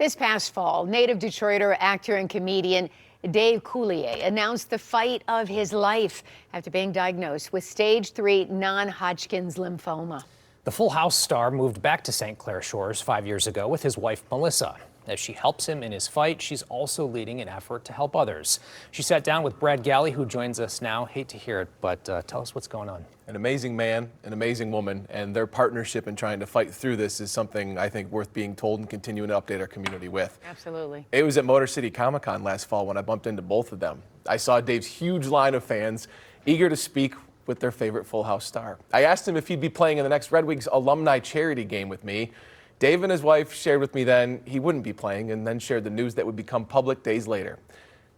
This past fall, native Detroiter, actor and comedian Dave Coulier announced the fight of his life after being diagnosed with stage 3 non-Hodgkin's lymphoma. The Full House star moved back to St. Clair Shores 5 years ago with his wife, Melissa. As she helps him in his fight, she's also leading an effort to help others. She sat down with Brad Galley, who joins us now. Hate to hear it, but tell us what's going on. An amazing man, an amazing woman, and their partnership in trying to fight through this is something I think worth being told and continuing to update our community with. Absolutely. It was at Motor City Comic-Con last fall when I bumped into both of them. I saw Dave's huge line of fans eager to speak with their favorite Full House star. I asked him if he'd be playing in the next Red Wings alumni charity game with me. Dave and his wife shared with me then he wouldn't be playing, and then shared the news that would become public days later.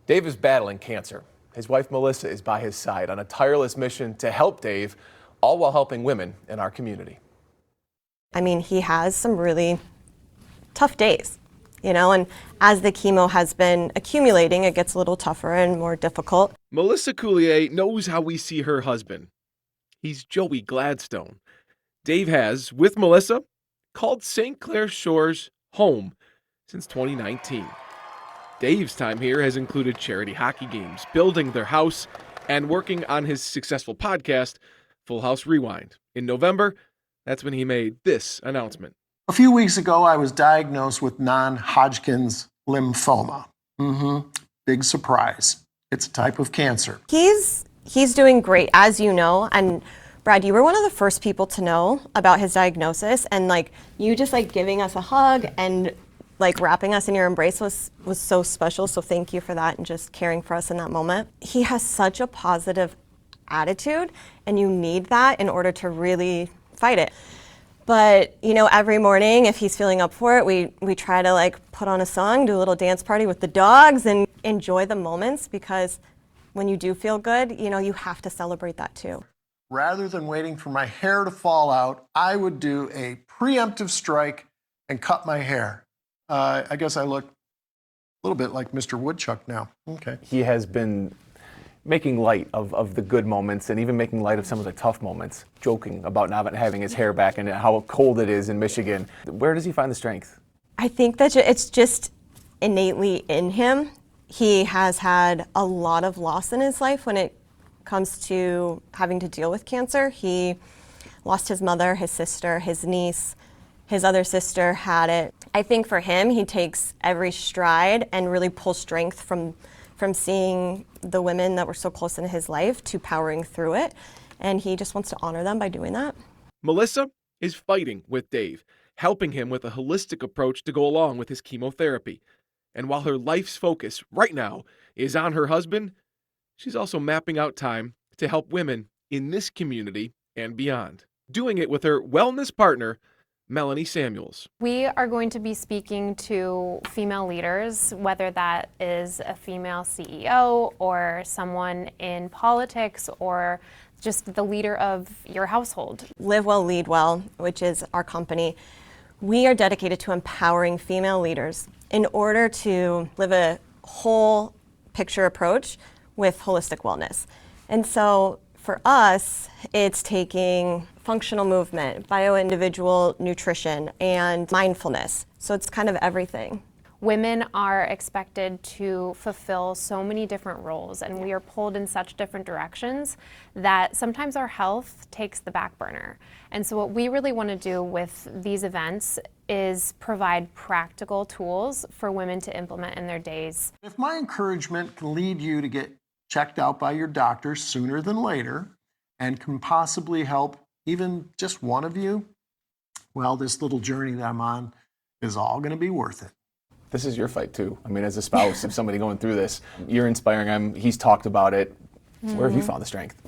Dave is battling cancer. His wife Melissa is by his side on a tireless mission to help Dave, all while helping women in our community. I mean, he has some really tough days, you know, and as the chemo has been accumulating, it gets a little tougher and more difficult. Melissa Coulier knows how we see her husband. He's Joey Gladstone. Dave has, with Melissa, called St. Clair Shores home since 2019. Dave's time here has included charity hockey games, building their house, and working on his successful podcast, Full House Rewind. In November, that's when he made this announcement. A few weeks ago, I was diagnosed with non-Hodgkin's lymphoma. Big surprise. It's a type of cancer. He's doing great, as you know, and Brad, you were one of the first people to know about his diagnosis, and you just giving us a hug and wrapping us in your embrace was so special. So thank you for that and just caring for us in that moment. He has such a positive attitude, and you need that in order to really fight it. But every morning, if he's feeling up for it, we try to put on a song, do a little dance party with the dogs, and enjoy the moments, because when you do feel good, you have to celebrate that too. Rather than waiting for my hair to fall out, I would do a preemptive strike and cut my hair. I guess I look a little bit like Mr. Woodchuck now. Okay. He has been making light of the good moments and even making light of some of the tough moments, joking about not having his hair back and how cold it is in Michigan. Where does he find the strength? I think that it's just innately in him. He has had a lot of loss in his life when it comes to having to deal with cancer. He lost his mother, his sister, his niece, his other sister had it. I think for him, he takes every stride and really pulls strength from seeing the women that were so close in his life to powering through it. And he just wants to honor them by doing that. Melissa is fighting with Dave, helping him with a holistic approach to go along with his chemotherapy. And while her life's focus right now is on her husband, she's also mapping out time to help women in this community and beyond, doing it with her wellness partner, Melanie Samuels. We are going to be speaking to female leaders, whether that is a female CEO or someone in politics or just the leader of your household. Live Well, Lead Well, which is our company, we are dedicated to empowering female leaders in order to live a whole picture approach with holistic wellness. And so for us, it's taking functional movement, bio-individual nutrition, and mindfulness. So it's kind of everything. Women are expected to fulfill so many different roles, and we are pulled in such different directions that sometimes our health takes the back burner. And so what we really want to do with these events is provide practical tools for women to implement in their days. If my encouragement can lead you to get checked out by your doctor sooner than later and can possibly help even just one of you, well, this little journey that I'm on is all going to be worth it. This is your fight too. I mean, as a spouse of somebody going through this, you're inspiring him. He's talked about it. Where have you found the strength?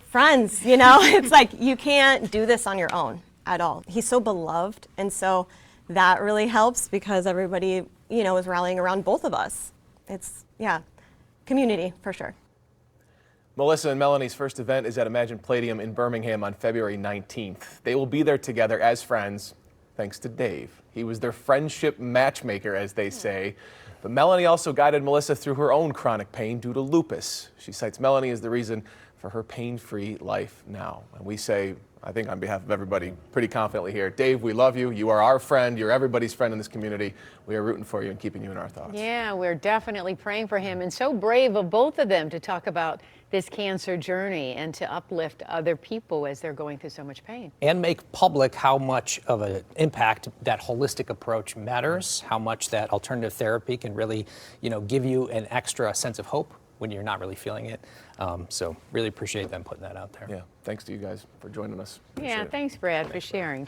Friends, it's you can't do this on your own at all. He's so beloved, and so that really helps because everybody, is rallying around both of us. It's, community for sure. Melissa and Melanie's first event is at Imagine Palladium in Birmingham on February 19th. They will be there together as friends, thanks to Dave. He was their friendship matchmaker, as they say. But Melanie also guided Melissa through her own chronic pain due to lupus. She cites Melanie as the reason for her pain-free life now. And we say, I think on behalf of everybody, pretty confidently here. Dave, we love you. You are our friend. You're everybody's friend in this community. We are rooting for you and keeping you in our thoughts. Yeah, we're definitely praying for him, and so brave of both of them to talk about this cancer journey and to uplift other people as they're going through so much pain. And make public how much of an impact that holistic approach matters, how much that alternative therapy can really, give you an extra sense of hope when you're not really feeling it. So really appreciate them putting that out there. Yeah, thanks to you guys for joining us. Appreciate Yeah, it. thanks, Brad, for sharing.